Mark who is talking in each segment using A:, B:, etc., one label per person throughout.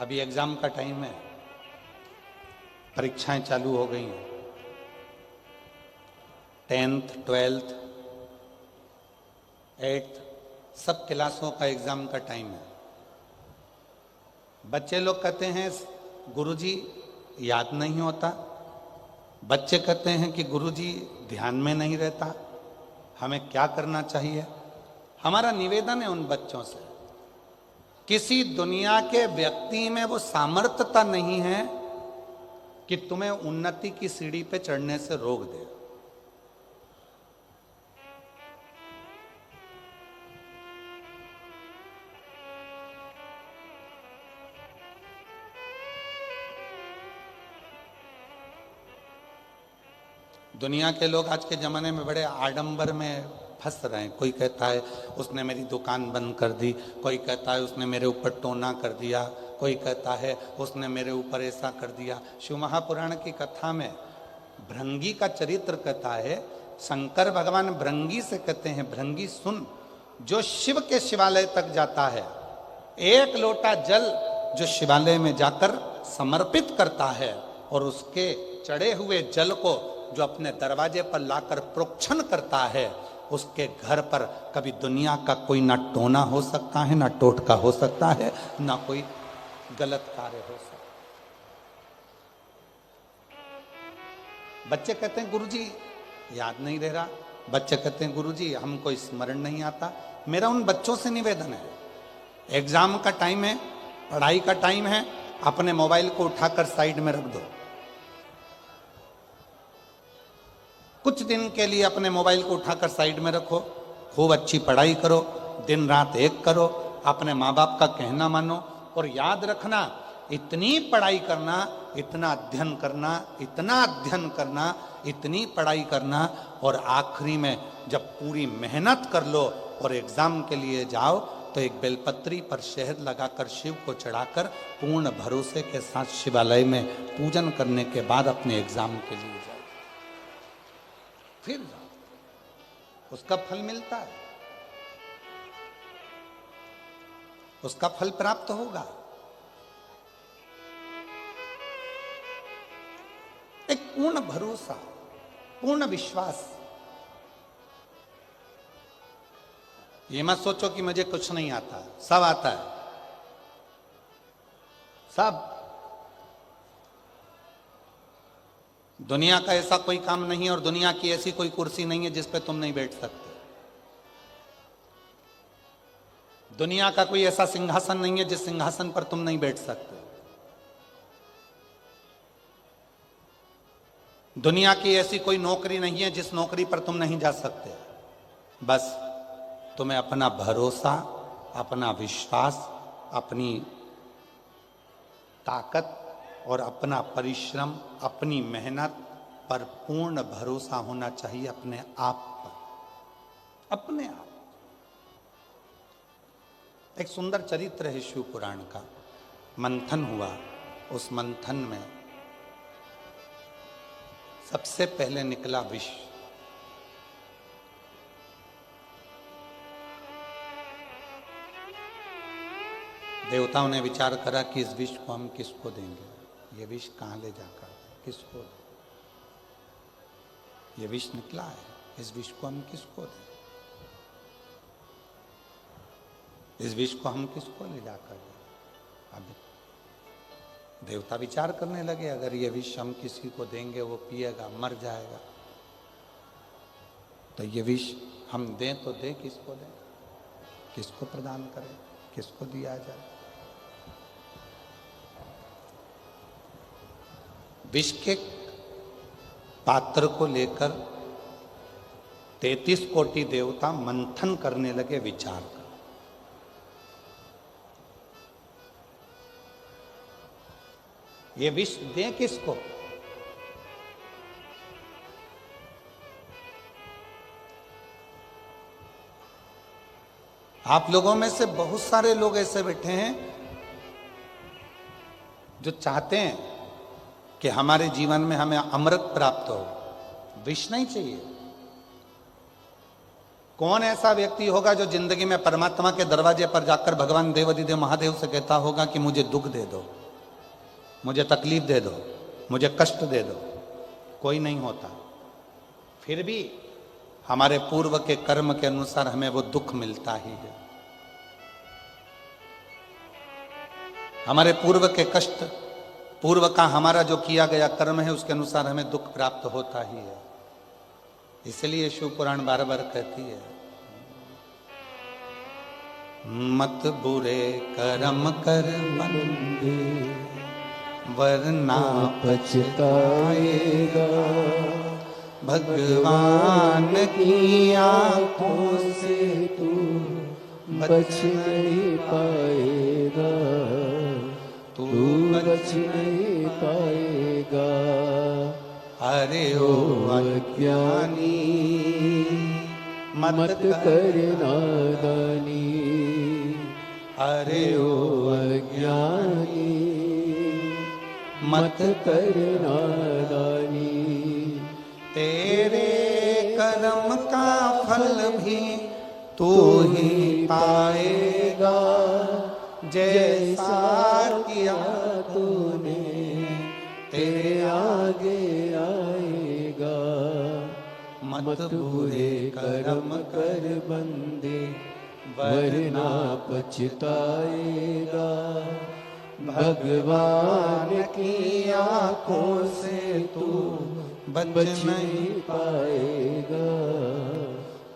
A: अभी एग्जाम का टाइम है, परीक्षाएं चालू हो गई हैं। 10th 12th 8th सब क्लासों का एग्जाम का टाइम है। बच्चे लोग कहते हैं गुरुजी याद नहीं होता, बच्चे कहते हैं कि गुरुजी ध्यान में नहीं रहता, हमें क्या करना चाहिए। हमारा निवेदन है उन बच्चों से, किसी दुनिया के व्यक्ति में वो सामर्थ्यता नहीं है कि तुम्हें उन्नति की सीढ़ी पे चढ़ने से रोक दे। दुनिया के लोग आज के ज़माने में बड़े आडंबर में फंस रहे हैं। कोई कहता है उसने मेरी दुकान बंद कर दी, कोई कहता है उसने मेरे ऊपर टोना कर दिया, कोई कहता है उसने मेरे ऊपर ऐसा कर दिया। शिव महापुराण की कथा में भृंगी का चरित्र कहता है, शंकर भगवान भृंगी से कहते हैं, भृंगी सुन, जो शिव के शिवालय तक जाता है, एक लोटा जल जो शिवालय में जाकर समर्पित करता है और उसके चढ़े हुए जल को जो अपने दरवाजे पर लाकर प्रोक्षण करता है, उसके घर पर कभी दुनिया का कोई ना टोना हो सकता है, ना टोटका हो सकता है, ना कोई गलत कार्य हो सकता है। बच्चे कहते हैं गुरुजी याद नहीं रह रहा, बच्चे कहते हैं गुरुजी हमको स्मरण नहीं आता। मेरा उन बच्चों से निवेदन है, एग्जाम का टाइम है, पढ़ाई का टाइम है, अपने मोबाइल को उठाकर साइड में रख दो। कुछ दिन के लिए अपने मोबाइल को उठाकर साइड में रखो, खूब अच्छी पढ़ाई करो, दिन रात एक करो, अपने माँ बाप का कहना मानो और याद रखना, इतनी पढ़ाई करना, इतना अध्ययन करना, इतना अध्ययन करना, इतनी पढ़ाई करना और आखिरी में जब पूरी मेहनत कर लो और एग्जाम के लिए जाओ तो एक बेलपत्री पर शहद लगाकर शिव को चढ़ाकर पूर्ण भरोसे के साथ शिवालय में पूजन करने के बाद अपने एग्जाम के लिए जाओ, फिर जाओ, उसका फल मिलता है, उसका फल प्राप्त होगा। एक पूर्ण भरोसा, पूर्ण विश्वास। ये मत सोचो कि मुझे कुछ नहीं आता, सब आता है, सब। दुनिया का ऐसा कोई काम नहीं है और दुनिया की ऐसी कोई कुर्सी नहीं है जिस पे तुम नहीं बैठ सकते। दुनिया का कोई ऐसा सिंहासन नहीं है जिस सिंहासन पर तुम नहीं बैठ सकते। दुनिया की ऐसी कोई नौकरी नहीं है जिस नौकरी पर तुम नहीं जा सकते। बस तुम्हें अपना भरोसा, अपना विश्वास, अपनी ताकत और अपना परिश्रम, अपनी मेहनत पर पूर्ण भरोसा होना चाहिए, अपने आप पर, अपने आप। एक सुंदर चरित्र है शिव पुराण का। मंथन हुआ, उस मंथन में सबसे पहले निकला विष। देवताओं ने विचार करा कि इस विष को हम किसको देंगे, ये विष कहाँ ले जाकर किसको दें? ये विष निकला है, इस विष को हम किसको दें? इस विष को हम किसको ले जाकर दें? अब देवता विचार करने लगे, अगर ये विष हम किसी को देंगे, वो पिएगा, मर जाएगा, तो ये विष हम दें तो दें किसको दें, किसको प्रदान करें, किसको दिया जाए? विष के पात्र को लेकर 33 कोटि देवता मंथन करने लगे, विचार कर। ये विष दें किसको? आप लोगों में से बहुत सारे लोग ऐसे बैठे हैं जो चाहते हैं कि हमारे जीवन में हमें अमृत प्राप्त हो, विष नहीं चाहिए। कौन ऐसा व्यक्ति होगा जो जिंदगी में परमात्मा के दरवाजे पर जाकर भगवान देवाधिदेव महादेव से कहता होगा कि मुझे दुख दे दो, मुझे तकलीफ दे दो, मुझे कष्ट दे दो? कोई नहीं होता। फिर भी हमारे पूर्व के कर्म के अनुसार हमें वो दुख मिलता ही है। हमारे पूर्व के कष्ट, पूर्व का हमारा जो किया गया कर्म है उसके अनुसार हमें दुख प्राप्त होता ही है। इसलिए शिव पुराण बार बार कहती है, मत बुरे कर्म कर बंदे वरना पछताएगा, भगवान की आंखों से तू बच नहीं पाएगा, तू बच नहीं पाएगा। अरे ओ अज्ञानी मत कर नादानी, अरे ओ अज्ञानी मत कर नादानी। तेरे कर्म का फल भी तू ही पाएगा, जैसा किया तूने तेरे आगे आएगा। मत बुरे कर्म कर बंदे वरना पछताएगा, भगवान की आंखों से तू बच नहीं पाएगा,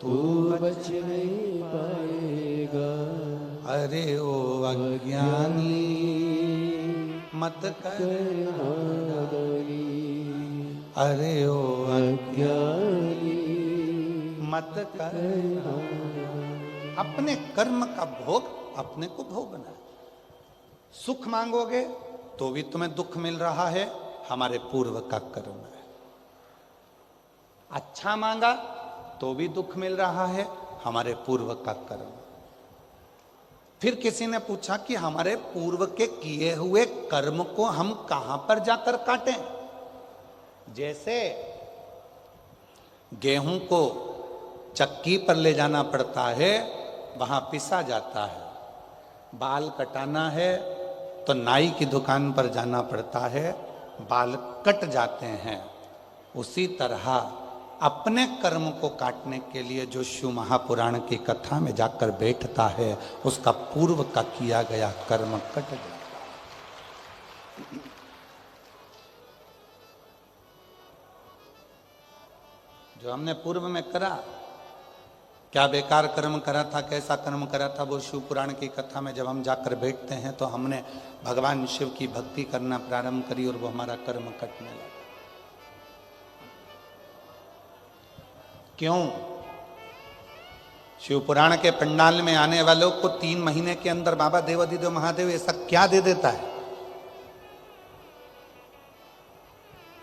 A: तू बच नहीं पाएगा। अरे ओ अज्ञानी मत कर नादानी, अरे ओ अज्ञानी मत कर नादानी। अपने कर्म का भोग अपने को भोगना है। सुख मांगोगे तो भी तुम्हें दुख मिल रहा है, हमारे पूर्व का कर्म है। अच्छा मांगा तो भी दुख मिल रहा है, हमारे पूर्व का कर्म। फिर किसी ने पूछा कि हमारे पूर्व के किए हुए कर्म को हम कहां पर जाकर काटें? जैसे गेहूं को चक्की पर ले जाना पड़ता है, वहां पिसा जाता है। बाल कटाना है तो नाई की दुकान पर जाना पड़ता है, बाल कट जाते हैं। उसी तरह अपने कर्म को काटने के लिए जो शिव महापुराण की कथा में जाकर बैठता है, उसका पूर्व का किया गया कर्म कट जाता है। जो हमने पूर्व में करा, क्या बेकार कर्म करा था, कैसा कर्म करा था, वो शिव पुराण की कथा में जब हम जाकर बैठते हैं तो हमने भगवान शिव की भक्ति करना प्रारंभ करी और वो हमारा कर्म कटने लगा। क्यों? शिव पुराण के पंडाल में आने वालों को 3 महीने के अंदर बाबा देवाधिदेव महादेव ऐसा क्या दे देता है?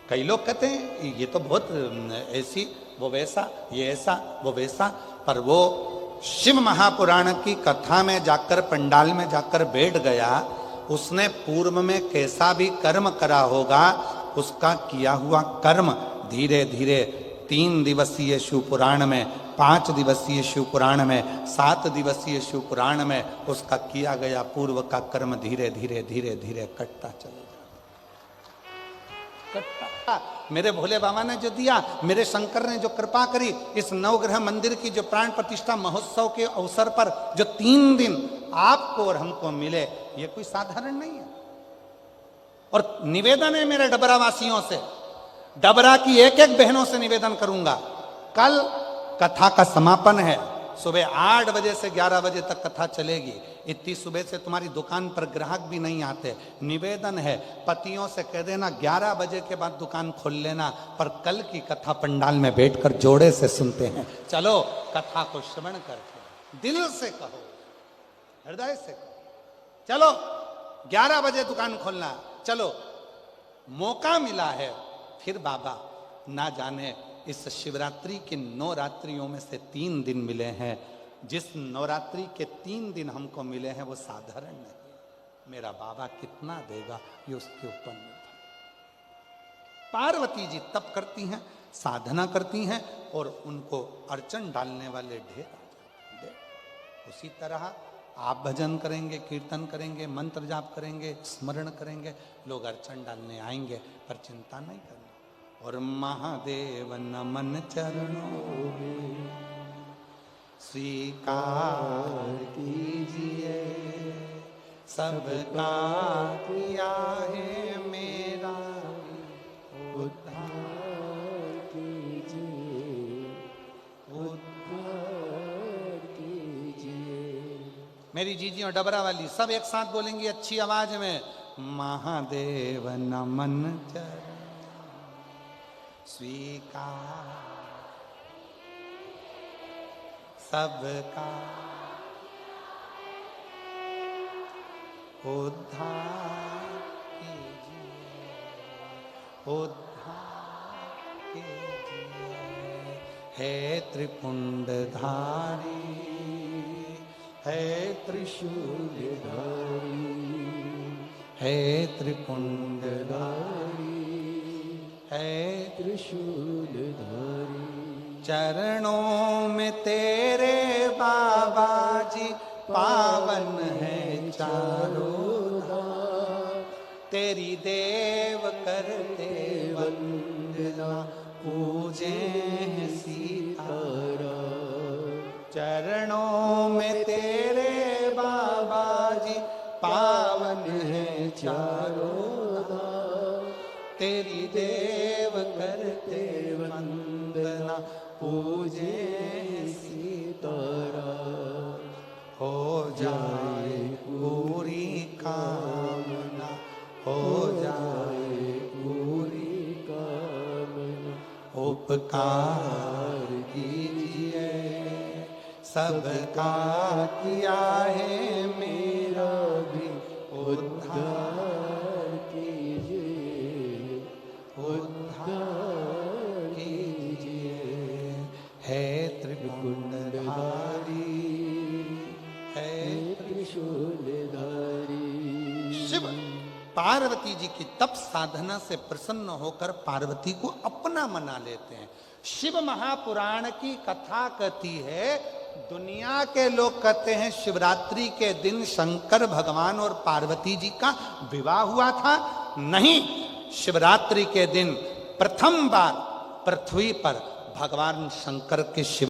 A: कई लोग कहते हैं ये तो बहुत ऐसी, वो वैसा, ये ऐसा, वो वैसा, पर वो शिव महापुराण की कथा में जाकर, पंडाल में जाकर बैठ गया, उसने पूर्व में कैसा भी कर्म करा होगा, उसका किया हुआ कर्म धीरे धीरे 3 दिवसीय शिव पुराण में, 5 दिवसीय शिव पुराण में, 7 दिवसीय शिव पुराण में उसका किया गया पूर्व का कर्म धीरे धीरे धीरे धीरे कटता चलेगा। मेरे भोले बाबा ने जो दिया, मेरे शंकर ने जो कृपा करी, इस नवग्रह मंदिर की जो प्राण प्रतिष्ठा महोत्सव के अवसर पर जो 3 दिन आपको और हमको मिले, ये कोई साधारण नहीं है। और निवेदन है मेरे डबरा वासियों से, डबरा की एक एक बहनों से निवेदन करूंगा, कल कथा का समापन है, सुबह 8 बजे से 11 बजे तक कथा चलेगी। इतनी सुबह से तुम्हारी दुकान पर ग्राहक भी नहीं आते। निवेदन है, पतियों से कह देना 11 बजे के बाद दुकान खोल लेना, पर कल की कथा पंडाल में बैठकर जोड़े से सुनते हैं। चलो कथा को श्रवण करके दिल से कहो, हृदय से कहो, चलो 11 बजे दुकान खोलना, चलो मौका मिला है। फिर बाबा ना जाने इस शिवरात्रि की 9 रात्रियों में से 3 दिन मिले हैं, जिस नवरात्रि के 3 दिन हमको मिले हैं वो साधारण नहीं। मेरा बाबा कितना देगा ये उसके ऊपर निर्भर। पार्वती जी तप करती हैं, साधना करती हैं और उनको अर्चन डालने वाले ढेर आ जाते हैं। उसी तरह आप भजन करेंगे, कीर्तन करेंगे, मंत्र जाप करेंगे, स्मरण करेंगे, लोग अर्चन डालने आएंगे, पर चिंता नहीं करना। और महादेव नमन चरणों में स्वीकार कीजिए, सबका किया है मेरा उद्धार कीजिए, उद्धार कीजिए। मेरी जीजी और डबरा वाली सब एक साथ बोलेंगी अच्छी आवाज में, महादेव नमन चरण स्वीकार सबका उद्धार कीजिए, उद्धार कीजिए। है त्रिपुंडधारी, है त्रिशूलधारी, है त्रिपुंडधारी, है त्रिशूलधारी। चरणों में तेरे बाबा जी पावन है चारों धाम, तेरी देव करते वंदना पूजे हैं सीतारा। चरणों में तेरे बाबा जी पावन है चारों धाम, तेरी देव करते वंदना पूजे सीतारा। हो जाए पूरी कामना, हो जाए पूरी कामना। उपकार कीजिए, सबका किया है मेरा भी उद्धार कीजिए, उद्धार कीजिए। है त्रिपुंडधारी, है त्रिशूलधारी। शिव पार्वती जी की तप साधना से प्रसन्न होकर पार्वती को अपना मना लेते हैं। शिव महापुराण की कथा कहती है, दुनिया के लोग कहते हैं शिवरात्रि के दिन शंकर भगवान और पार्वती जी का विवाह हुआ था। नहीं, शिवरात्रि के दिन प्रथम बार पृथ्वी पर भगवान शंकर के शिव